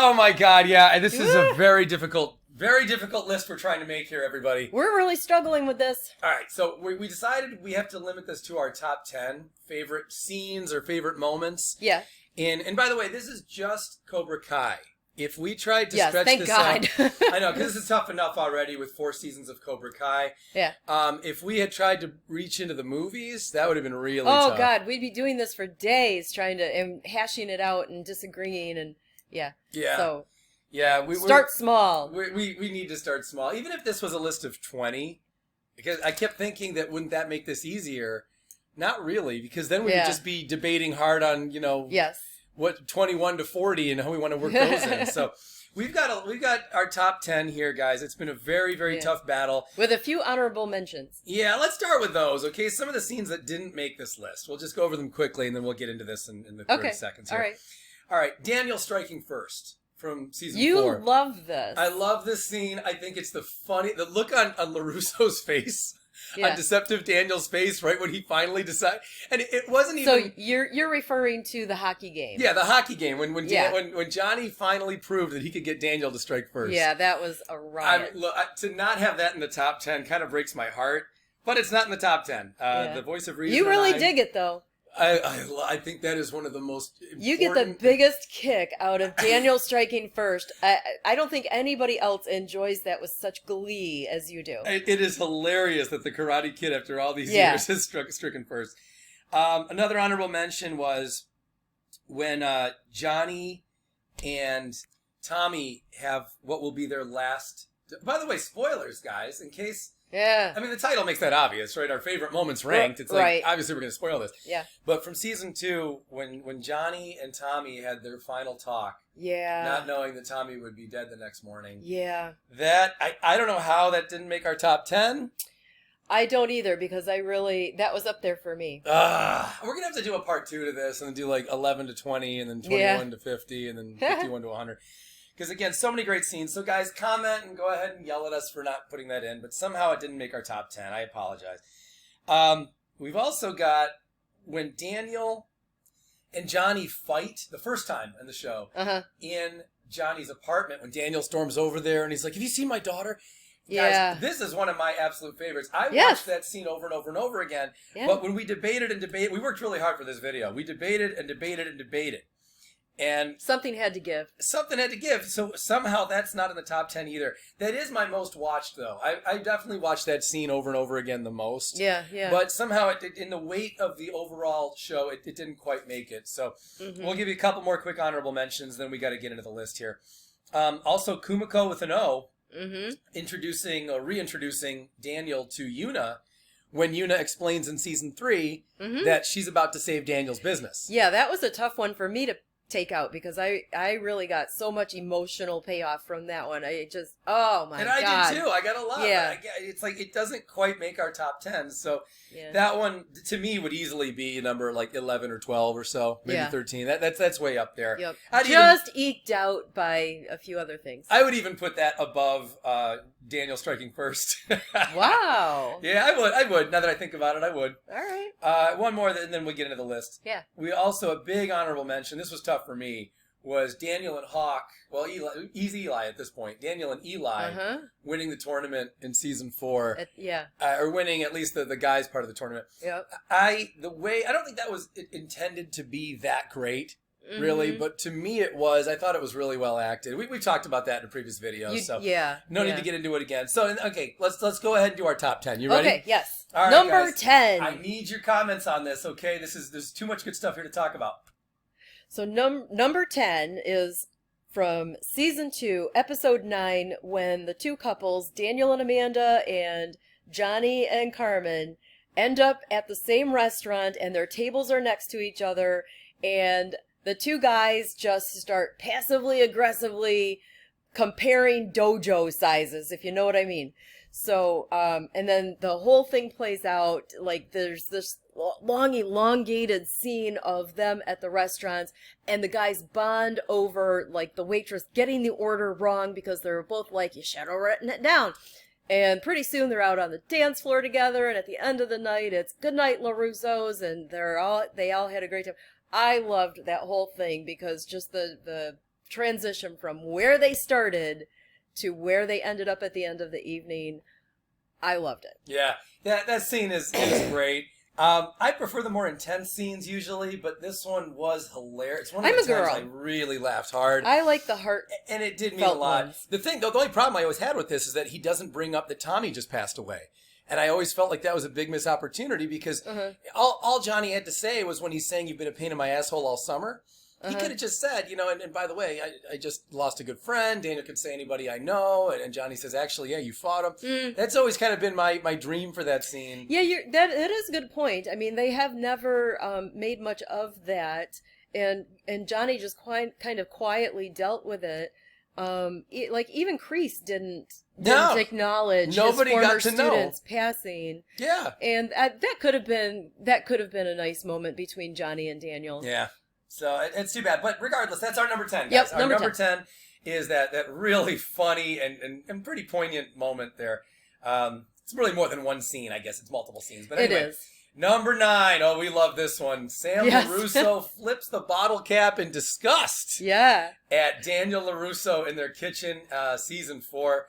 Oh my God, yeah. And this is a very difficult list we're trying to make here, everybody. We're really struggling with this. All right, so we decided we have to limit this to our top 10 favorite scenes or favorite moments. Yeah. And by the way, this is just Cobra Kai. If we tried to stretch thank this God. out, I know, because this is tough enough already with 4 seasons of Cobra Kai. Yeah. If we had tried to reach into the movies, that would have been really tough. Oh God, we'd be doing this for days, and hashing it out and disagreeing, and yeah. So. Yeah, start small. We need to start small. Even if this was a list of 20, because I kept thinking that wouldn't that make this easier? Not really, because then we would just be debating hard on, Yes. What 21 to 40 and how we want to work those in. So we've got our top 10 here, guys. It's been a very, very tough battle. With a few honorable mentions. Yeah, let's start with those, okay? Some of the scenes that didn't make this list. We'll just go over them quickly, and then we'll get into this in the 30 seconds here. All right, Daniel striking first from season 4. You love this. I love this scene. I think it's the look on LaRusso's face. On Deceptive Daniel's face, right when he finally decided, and it wasn't even. So you're referring to the hockey game? Yeah, the hockey game when Johnny finally proved that he could get Daniel to strike first. Yeah, that was a riot. To not have that in the top 10 kind of breaks my heart, but it's not in the top 10. The voice of reason. You really dig it though. I think that is one of the most important... You get the biggest kick out of Daniel striking first. I don't think anybody else enjoys that with such glee as you do. It is hilarious that the Karate Kid, after all these years, has stricken first. Another honorable mention was when Johnny and Tommy have what will be their last... By the way, spoilers, guys, in case... Yeah. I mean, the title makes that obvious, right? Our favorite moments ranked. It's like, obviously we're going to spoil this. Yeah. But from season 2, when Johnny and Tommy had their final talk, not knowing that Tommy would be dead the next morning. Yeah. That, I don't know how that didn't make our top 10. I don't either, because that was up there for me. We're going to have to do a part 2 to this and do like 11 to 20 and then 21 to 50 and then 51 to 100. Because, again, so many great scenes. So, guys, comment and go ahead and yell at us for not putting that in. But somehow it didn't make our top 10. I apologize. We've also got when Daniel and Johnny fight the first time in the show in Johnny's apartment. When Daniel storms over there and he's like, have you seen my daughter? Yeah. Guys, this is one of my absolute favorites. I watched that scene over and over and over again. Yeah. But when we debated, we worked really hard for this video. We debated and debated and debated. And something had to give. So somehow that's not in the top 10 either. That is my most watched, though. I definitely watched that scene over and over again the most. Yeah. But somehow, in the weight of the overall show, it didn't quite make it. So we'll give you a couple more quick honorable mentions, then we got to get into the list here. Also, Kumiko with an O, reintroducing Daniel to Yuna, when Yuna explains in season 3 that she's about to save Daniel's business. Yeah, that was a tough one for me to take out, because I really got so much emotional payoff from that one. I just, oh my God. And I did too. I got a lot. Yeah. It's like, it doesn't quite make our top 10. So that one, to me, would easily be number like 11 or 12 or so, maybe 13. That's way up there. Yep. Just eked out by a few other things. I would even put that above Daniel striking first. Wow. Yeah, I would. Now that I think about it, I would. All right. One more, and then we get into the list. Yeah. We also, a big honorable mention, this was tough for me, was Daniel and Hawk, well, he's Eli at this point, Daniel and Eli winning the tournament in season 4. Or winning at least the guys' part of the tournament. Yep. I don't think that was intended to be that great, really, but to me it was. I thought it was really well acted. We've talked about that in a previous video, no need to get into it again. So, okay, let's go ahead and do our top 10. You ready? Okay, yes. All right, Number guys, 10. I need your comments on this, okay? There's too much good stuff here to talk about. So number 10 is from season 2, episode 9, when the two couples, Daniel and Amanda and Johnny and Carmen, end up at the same restaurant and their tables are next to each other, and the two guys just start passively aggressively comparing dojo sizes, if you know what I mean. So, and then the whole thing plays out, like there's this long elongated scene of them at the restaurants, and the guys bond over like the waitress getting the order wrong, because they're both like, you should have written it down. And pretty soon they're out on the dance floor together, and at the end of the night it's good night LaRusso's, and they all had a great time. I loved that whole thing, because just the transition from where they started to where they ended up at the end of the evening, I loved it. Yeah, that scene is great. I prefer the more intense scenes usually, but this one was hilarious. One of the times I really laughed hard. I like the heart. And it did mean a lot. Ones. The only problem I always had with this is that he doesn't bring up that Tommy just passed away. And I always felt like that was a big missed opportunity because all Johnny had to say was when he's saying you've been a pain in my asshole all summer. He could have just said, and by the way, I just lost a good friend. Daniel could say anybody I know. And Johnny says, actually, yeah, you fought him. That's always kind of been my dream for that scene. Yeah, that is a good point. I mean, they have never made much of that. And Johnny just kind of quietly dealt with it. Like even Kreese didn't acknowledge nobody his former got to students know. Passing. Yeah. And that could have been a nice moment between Johnny and Daniel. Yeah. So it's too bad. But regardless, that's our number 10, guys. Yep, our number 10 is that really funny and pretty poignant moment there. It's really more than one scene, I guess. It's multiple scenes. But anyway, it is. Number 9. Oh, we love this one. Sam LaRusso flips the bottle cap in disgust. Yeah. At Daniel LaRusso in their kitchen, season 4.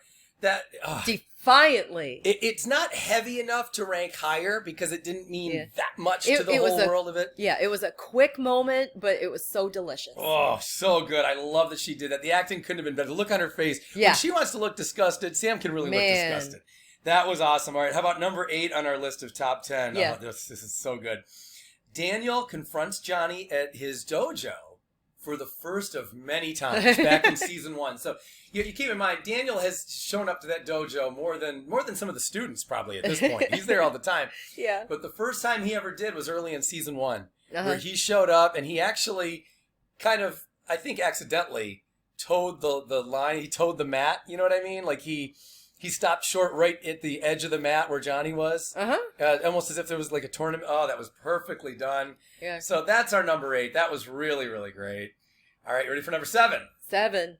Defiantly. It's not heavy enough to rank higher because it didn't mean that much to the whole world of it. Yeah, it was a quick moment, but it was so delicious. Oh, so good. I love that she did that. The acting couldn't have been better. The look on her face. Yeah. When she wants to look disgusted, Sam can really look disgusted. That was awesome. All right, how about number 8 on our list of top 10? Yeah. Oh, this is so good. Daniel confronts Johnny at his dojo for the first of many times back in season 1. So you keep in mind, Daniel has shown up to that dojo more than some of the students probably at this point. He's there all the time. Yeah. But the first time he ever did was early in season 1, where he showed up and he actually kind of, I think accidentally, towed the line. He towed the mat. You know what I mean? Like he stopped short right at the edge of the mat where Johnny was. Almost as if there was like a tournament. Oh, that was perfectly done. Yeah. So that's our number 8. That was really, really great. All right, ready for number 7? 7.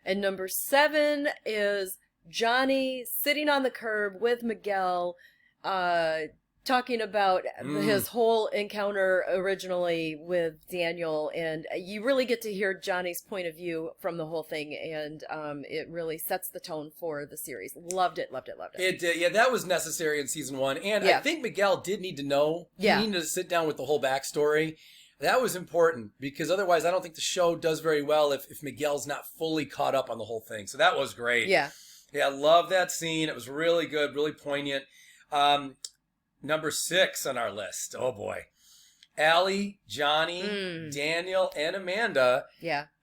And number 7 is Johnny sitting on the curb with Miguel, talking about his whole encounter originally with Daniel. And you really get to hear Johnny's point of view from the whole thing. And it really sets the tone for the series. Loved it, loved it, loved it. It did. Yeah, that was necessary in season 1. And I think Miguel did need to know. He needed to sit down with the whole backstory. That was important because otherwise I don't think the show does very well if Miguel's not fully caught up on the whole thing. So that was great. Yeah. Yeah, I love that scene. It was really good, really poignant. Number 6 on our list. Oh, boy. Allie, Johnny, Daniel, and Amanda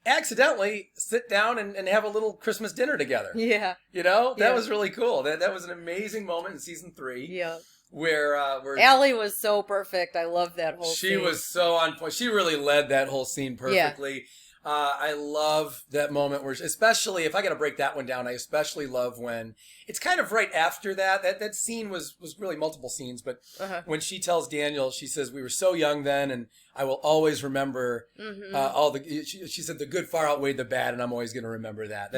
accidentally sit down and have a little Christmas dinner together. Yeah. That was really cool. That was an amazing moment in season 3. Yeah. Where Allie was so perfect. I love that whole scene. She was so on point. She really led that whole scene perfectly. I love that moment where, especially if I got to break that one down, I especially love when it's kind of right after that scene was really multiple scenes, but when she tells Daniel, she says, we were so young then, and I will always remember she said the good far outweighed the bad, and I'm always going to remember that.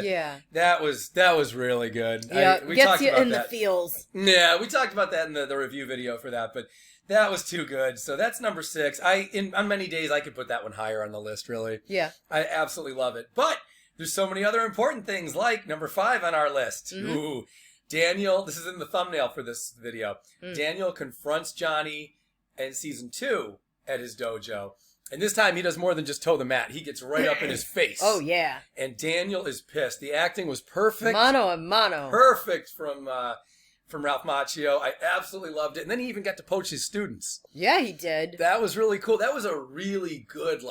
That was really good. Yeah, we gets talked you about in that. The feels. Yeah, we talked about that in the review video for that, but that was too good. So that's number 6. On many days, I could put that one higher on the list, really. Yeah. I absolutely love it. But there's so many other important things, like number 5 on our list. Ooh, Daniel, this is in the thumbnail for this video. Daniel confronts Johnny in season 2 at his dojo. And this time he does more than just toe the mat. He gets right up in his face. Oh, yeah. And Daniel is pissed. The acting was perfect. Mano a mano. Perfect from Ralph Macchio. I absolutely loved it. And then he even got to poach his students. Yeah, he did. That was really cool. That was a really good,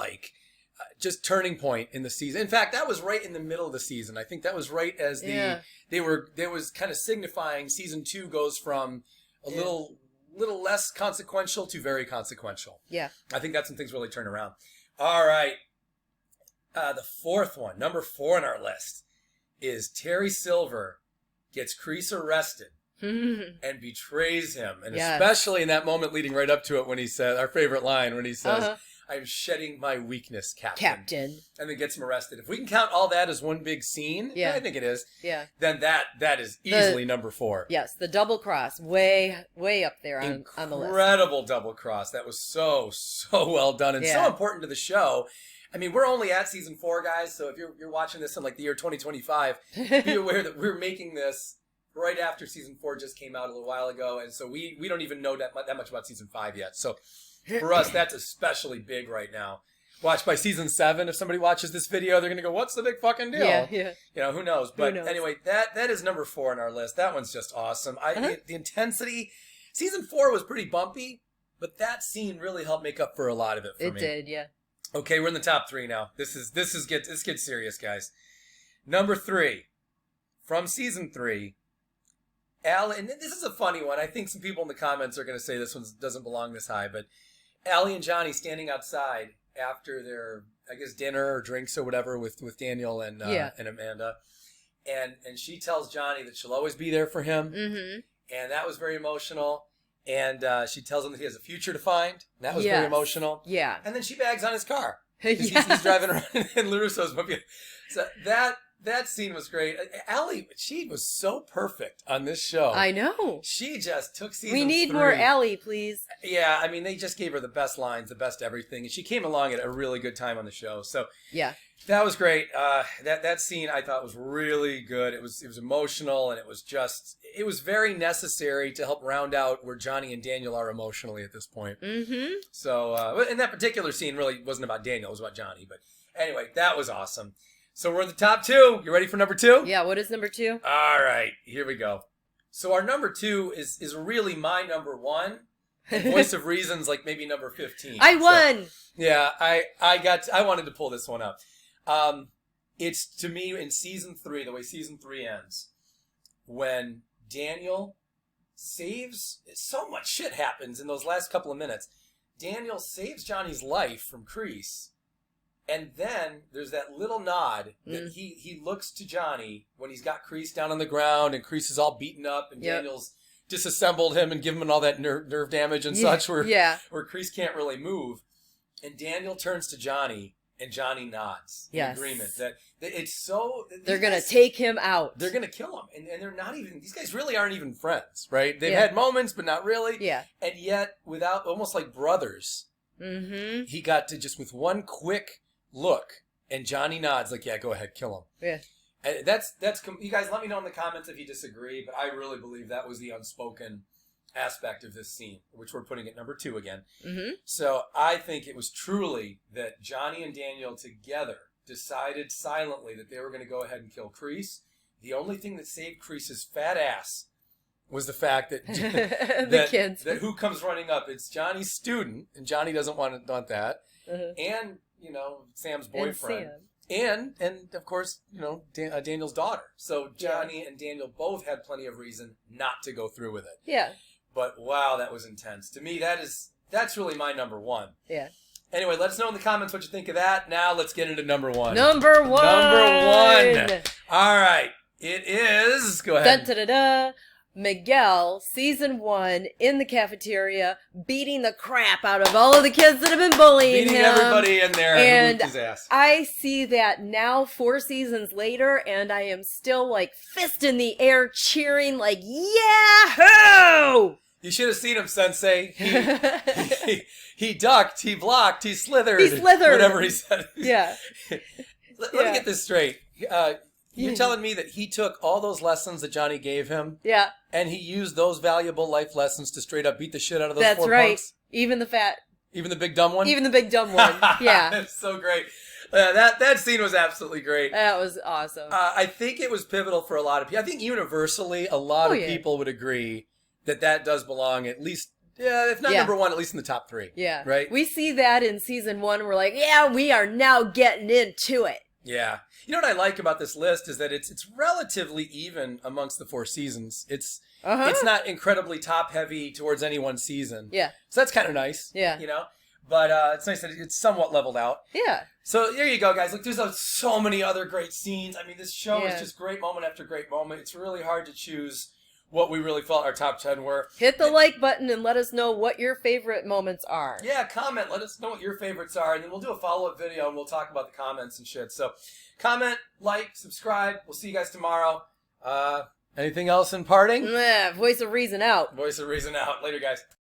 just turning point in the season. In fact, that was right in the middle of the season. I think that was right as there was kind of signifying season 2 goes from a little less consequential to very consequential. Yeah. I think that's when things really turn around. All right. The 4th one, number 4 on our list, is Terry Silver gets Kreese arrested and betrays him. And especially in that moment leading right up to it when he says, our favorite line, when he says, I'm shedding my weakness, Captain. And then gets him arrested. If we can count all that as one big scene, I think it is, then that is easily number 4. Yes, the double cross, way up there on the list. Incredible double cross. That was so well done and so important to the show. I mean, we're only at season 4, guys, so if you're watching this in like the year 2025, be aware that we're making this right after season 4 just came out a little while ago, and so we don't even know that much about season 5 yet. So for us, that's especially big right now. Watch by season 7, if somebody watches this video, they're going to go, what's the big fucking deal? Yeah. You know, who knows? But anyway, that is number 4 on our list. That one's just awesome. The intensity, season 4 was pretty bumpy, but that scene really helped make up for a lot of it for me. It did, yeah. Okay, we're in the top 3 now. This gets serious, guys. Number 3, from season 3, Allie, and this is a funny one. I think some people in the comments are going to say this one doesn't belong this high, but Allie and Johnny standing outside after their, I guess, dinner or drinks or whatever with Daniel and Amanda, and she tells Johnny that she'll always be there for him, and that was very emotional. And she tells him that he has a future to find. And that was very emotional. Yeah. And then she bags on his car. He's driving around in LaRusso's movie. So that scene was great. Allie, she was so perfect on this show. I know. She just took season 3. We need more Allie, please. Yeah, I mean, they just gave her the best lines, the best everything. And she came along at a really good time on the show. So yeah, that was great. That scene I thought was really good. It was emotional, and it was very necessary to help round out where Johnny and Daniel are emotionally at this point. So, and that particular scene really wasn't about Daniel, it was about Johnny. But anyway, that was awesome. So we're in the top 2. You ready for number 2? Yeah, what is number 2? All right, here we go. So our number 2 is really my number 1. And Voice of Reason's like maybe number 15. I won! So, yeah, I wanted to pull this one up. It's, to me, in season 3, the way season 3 ends, when Daniel saves, so much shit happens in those last couple of minutes. Daniel saves Johnny's life from Kreese. And then there's that little nod that he looks to Johnny when he's got Kreese down on the ground and Kreese is all beaten up and Daniel's disassembled him and given him all that nerve damage and such where Kreese can't really move. And Daniel turns to Johnny and Johnny nods in agreement that it's so... They're going to take him out. They're going to kill him. And they're not even... These guys really aren't even friends, right? They've had moments, but not really. Yeah. And yet, without... Almost like brothers, he got to just with one quick... look, and Johnny nods like, yeah, go ahead, kill him. Yeah. And that's you guys let me know in the comments if you disagree, but I really believe that was the unspoken aspect of this scene, which we're putting at number 2 again. So I think it was truly that Johnny and Daniel together decided silently that they were going to go ahead and kill Kreese. The only thing that saved Kreese's fat ass was the fact that the kids. That who comes running up? It's Johnny's student, and Johnny doesn't want that, and you know, Sam's boyfriend. And of course, you know, Daniel's daughter. So Johnny and Daniel both had plenty of reason not to go through with it. Yeah. But wow, that was intense. To me, that's really my number 1. Yeah. Anyway, let us know in the comments what you think of that. Now let's get into number 1. Number 1! All right. It is... Go ahead. Dun-da-da-da. Miguel, season 1, in the cafeteria, beating the crap out of all of the kids that have been bullying him. Beating everybody in there and his ass. I see that now 4 seasons later, and I am still like fist in the air cheering like, Yahoo! You should have seen him, Sensei. He ducked, he blocked, he slithered. Whatever he said. Yeah. Let me get this straight. You're telling me that he took all those lessons that Johnny gave him, and he used those valuable life lessons to straight up beat the shit out of those 4 punks? Even the fat... Even the big dumb one? Even the big dumb one, yeah. That's so great. That scene was absolutely great. That was awesome. I think it was pivotal for a lot of people. I think universally, a lot of people would agree that does belong at least... Yeah, if not number 1, at least in the top 3. Yeah. Right? We see that in season 1. We're like, yeah, we are now getting into it. Yeah. You know what I like about this list is that it's relatively even amongst the 4 seasons. It's not incredibly top heavy towards any one season. Yeah. So that's kind of nice. Yeah. You know? But it's nice that it's somewhat leveled out. Yeah. So there you go, guys. Look, there's so many other great scenes. I mean, this show is just great moment after great moment. It's really hard to choose what we really felt our top 10 were. Hit the like button and let us know what your favorite moments are. Yeah, comment. Let us know what your favorites are, and then we'll do a follow-up video, and we'll talk about the comments and shit. So comment, like, subscribe. We'll see you guys tomorrow. Anything else in parting? Voice of Reason out. Voice of Reason out. Later, guys.